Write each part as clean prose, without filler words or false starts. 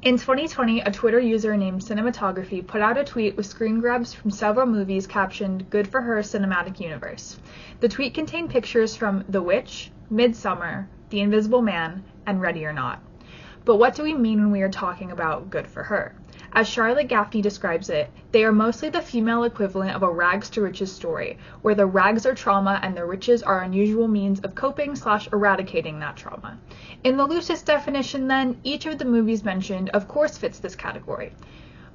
In 2020, a Twitter user named Cinematography put out a tweet with screen grabs from several movies captioned, "Good for Her Cinematic Universe." The tweet contained pictures from The Witch, Midsommar, The Invisible Man, and Ready or Not. But what do we mean when we are talking about Good for Her? As Charlotte Gaffney describes it, they are mostly the female equivalent of a rags to riches story, where the rags are trauma and the riches are unusual means of coping/eradicating that trauma. In the loosest definition then, each of the movies mentioned of course fits this category.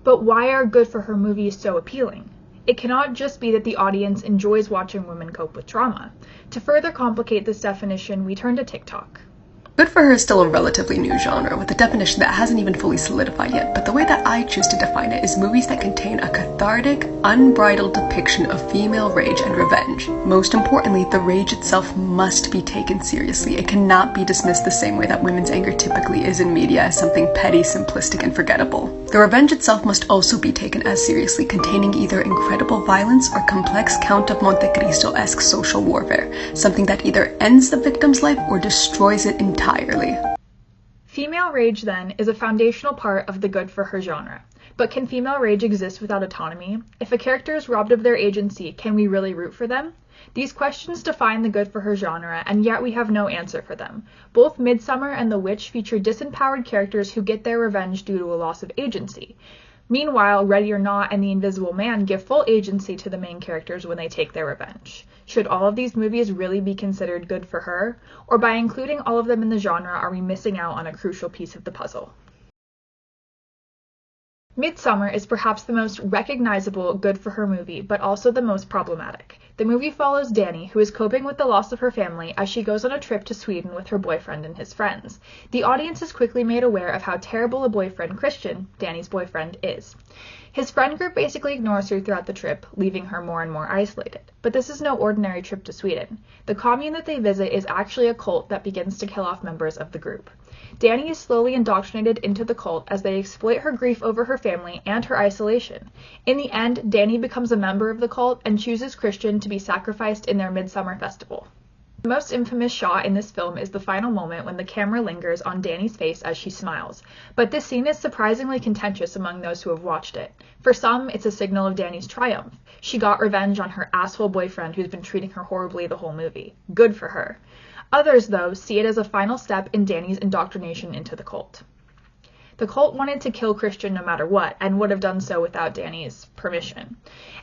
But why are Good for Her movies so appealing? It cannot just be that the audience enjoys watching women cope with trauma. To further complicate this definition, we turn to TikTok. Good for Her is still a relatively new genre, with a definition that hasn't even fully solidified yet, but the way that I choose to define it is movies that contain a cathartic, unbridled depiction of female rage and revenge. Most importantly, the rage itself must be taken seriously. It cannot be dismissed the same way that women's anger typically is in media as something petty, simplistic, and forgettable. The revenge itself must also be taken as seriously, containing either incredible violence or complex Count of Monte Cristo-esque social warfare, something that either ends the victim's life or destroys it entirely. Female rage, then, is a foundational part of the Good for Her genre. But can female rage exist without autonomy? If a character is robbed of their agency, can we really root for them? These questions define the Good for Her genre, and yet we have no answer for them. Both Midsommar and The Witch feature disempowered characters who get their revenge due to a loss of agency. Meanwhile, Ready or Not and The Invisible Man give full agency to the main characters when they take their revenge. Should all of these movies really be considered good for her? Or by including all of them in the genre, are we missing out on a crucial piece of the puzzle? Midsommar is perhaps the most recognizable Good for Her movie, but also the most problematic. The movie follows Dani, who is coping with the loss of her family as she goes on a trip to Sweden with her boyfriend and his friends. The audience is quickly made aware of how terrible a boyfriend Christian, Dani's boyfriend, is. His friend group basically ignores her throughout the trip, leaving her more and more isolated. But this is no ordinary trip to Sweden. The commune that they visit is actually a cult that begins to kill off members of the group. Dani is slowly indoctrinated into the cult as they exploit her grief over her family and her isolation. In the end, Dani becomes a member of the cult and chooses Christian to be sacrificed in their midsummer festival. The most infamous shot in this film is the final moment when the camera lingers on Dani's face as she smiles, but this scene is surprisingly contentious among those who have watched it. For some, it's a signal of Dani's triumph. She got revenge on her asshole boyfriend who's been treating her horribly the whole movie. Good for her. Others, though, see it as a final step in Dani's indoctrination into the cult. The cult wanted to kill Christian no matter what, and would have done so without Dani's permission.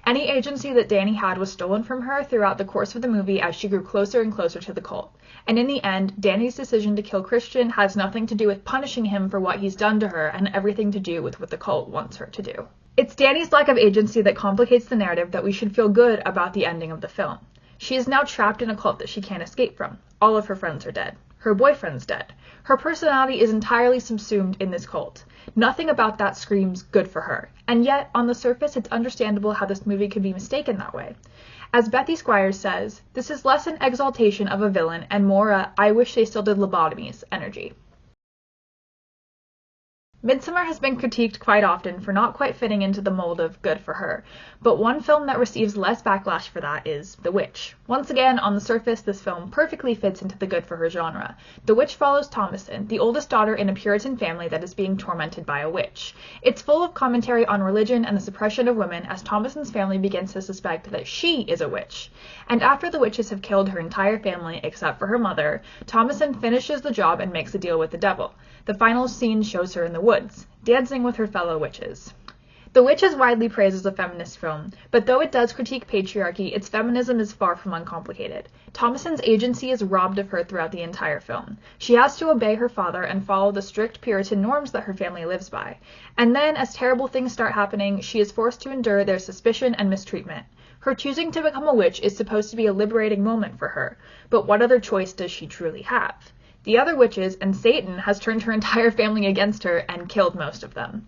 Any agency that Dani had was stolen from her throughout the course of the movie as she grew closer and closer to the cult. And in the end, Dani's decision to kill Christian has nothing to do with punishing him for what he's done to her, and everything to do with what the cult wants her to do. It's Dani's lack of agency that complicates the narrative that we should feel good about the ending of the film. She is now trapped in a cult that she can't escape from. All of her friends are dead. Her boyfriend's dead. Her personality is entirely subsumed in this cult. Nothing about that screams good for her. And yet, on the surface, it's understandable how this movie could be mistaken that way. As Bethy Squires says, this is less an exaltation of a villain and more a "I wish they still did lobotomies" energy. Midsommar has been critiqued quite often for not quite fitting into the mold of Good for Her, but one film that receives less backlash for that is The Witch. Once again, on the surface, this film perfectly fits into the Good for Her genre. The Witch follows Thomasin, the oldest daughter in a Puritan family that is being tormented by a witch. It's full of commentary on religion and the suppression of women as Thomasin's family begins to suspect that she is a witch. And after the witches have killed her entire family except for her mother, Thomasin finishes the job and makes a deal with the devil. The final scene shows her in the woods, dancing with her fellow witches. The Witch is widely praised as a feminist film, but though it does critique patriarchy, its feminism is far from uncomplicated. Thomasin's agency is robbed of her throughout the entire film. She has to obey her father and follow the strict Puritan norms that her family lives by. And then, as terrible things start happening, she is forced to endure their suspicion and mistreatment. Her choosing to become a witch is supposed to be a liberating moment for her, but what other choice does she truly have? The other witches and Satan has turned her entire family against her and killed most of them.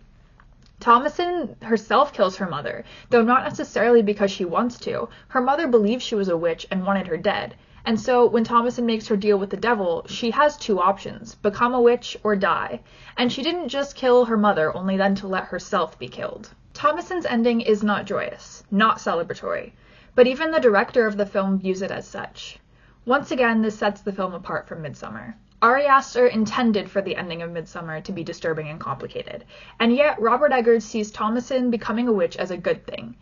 Thomasin herself kills her mother, though not necessarily because she wants to. Her mother believed she was a witch and wanted her dead. And so when Thomasin makes her deal with the devil, she has two options: become a witch or die. And she didn't just kill her mother, only then to let herself be killed. Thomasin's ending is not joyous, not celebratory, but even the director of the film views it as such. Once again, this sets the film apart from Midsommar. Ari Aster intended for the ending of Midsommar to be disturbing and complicated, and yet Robert Eggers sees Thomasin becoming a witch as a good thing.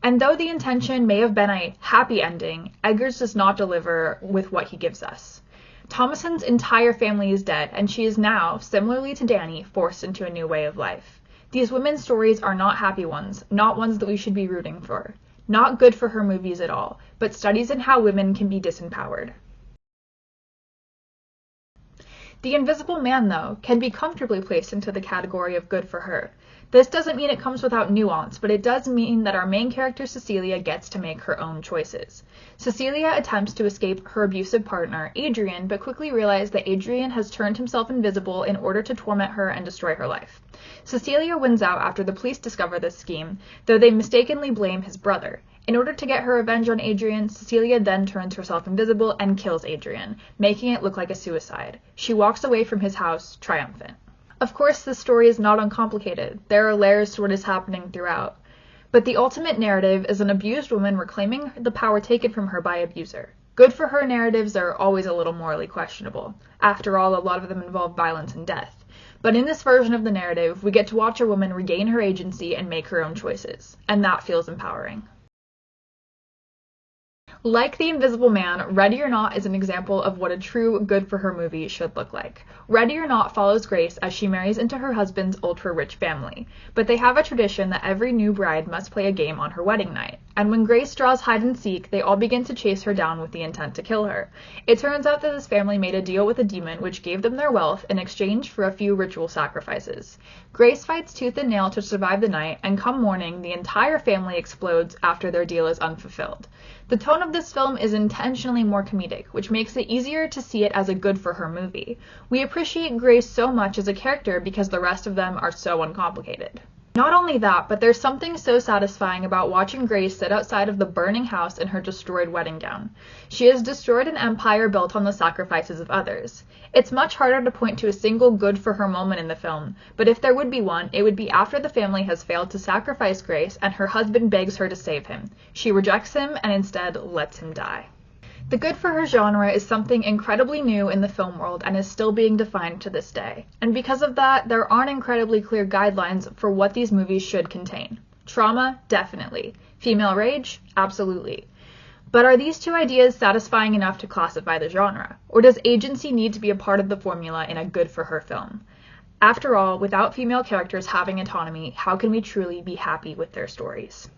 And though the intention may have been a happy ending, Eggers does not deliver with what he gives us. Thomasin's entire family is dead, and she is now, similarly to Dani, forced into a new way of life. These women's stories are not happy ones, not ones that we should be rooting for. Not good for her movies at all, but studies in how women can be disempowered. The Invisible Man, though, can be comfortably placed into the category of good for her. This doesn't mean it comes without nuance, but it does mean that our main character Cecilia gets to make her own choices. Cecilia attempts to escape her abusive partner, Adrian, but quickly realizes that Adrian has turned himself invisible in order to torment her and destroy her life. Cecilia wins out after the police discover this scheme, though they mistakenly blame his brother. In order to get her revenge on Adrian, Cecilia then turns herself invisible and kills Adrian, making it look like a suicide. She walks away from his house, triumphant. Of course, this story is not uncomplicated. There are layers to what is happening throughout. But the ultimate narrative is an abused woman reclaiming the power taken from her by abuser. Good for her narratives are always a little morally questionable. After all, a lot of them involve violence and death. But in this version of the narrative, we get to watch a woman regain her agency and make her own choices. And that feels empowering. Like The Invisible Man, Ready or Not is an example of what a true good-for-her movie should look like. Ready or Not follows Grace as she marries into her husband's ultra-rich family, but they have a tradition that every new bride must play a game on her wedding night, and when Grace draws hide-and-seek, they all begin to chase her down with the intent to kill her. It turns out that this family made a deal with a demon which gave them their wealth in exchange for a few ritual sacrifices. Grace fights tooth and nail to survive the night, and come morning, the entire family explodes after their deal is unfulfilled. The tone of this film is intentionally more comedic, which makes it easier to see it as a good-for-her movie. We appreciate Grace so much as a character because the rest of them are so uncomplicated. Not only that, but there's something so satisfying about watching Grace sit outside of the burning house in her destroyed wedding gown. She has destroyed an empire built on the sacrifices of others. It's much harder to point to a single good-for-her moment in the film, but if there would be one, it would be after the family has failed to sacrifice Grace and her husband begs her to save him. She rejects him and instead lets him die. The good-for-her genre is something incredibly new in the film world and is still being defined to this day. And because of that, there aren't incredibly clear guidelines for what these movies should contain. Trauma? Definitely. Female rage? Absolutely. But are these two ideas satisfying enough to classify the genre? Or does agency need to be a part of the formula in a good-for-her film? After all, without female characters having autonomy, how can we truly be happy with their stories?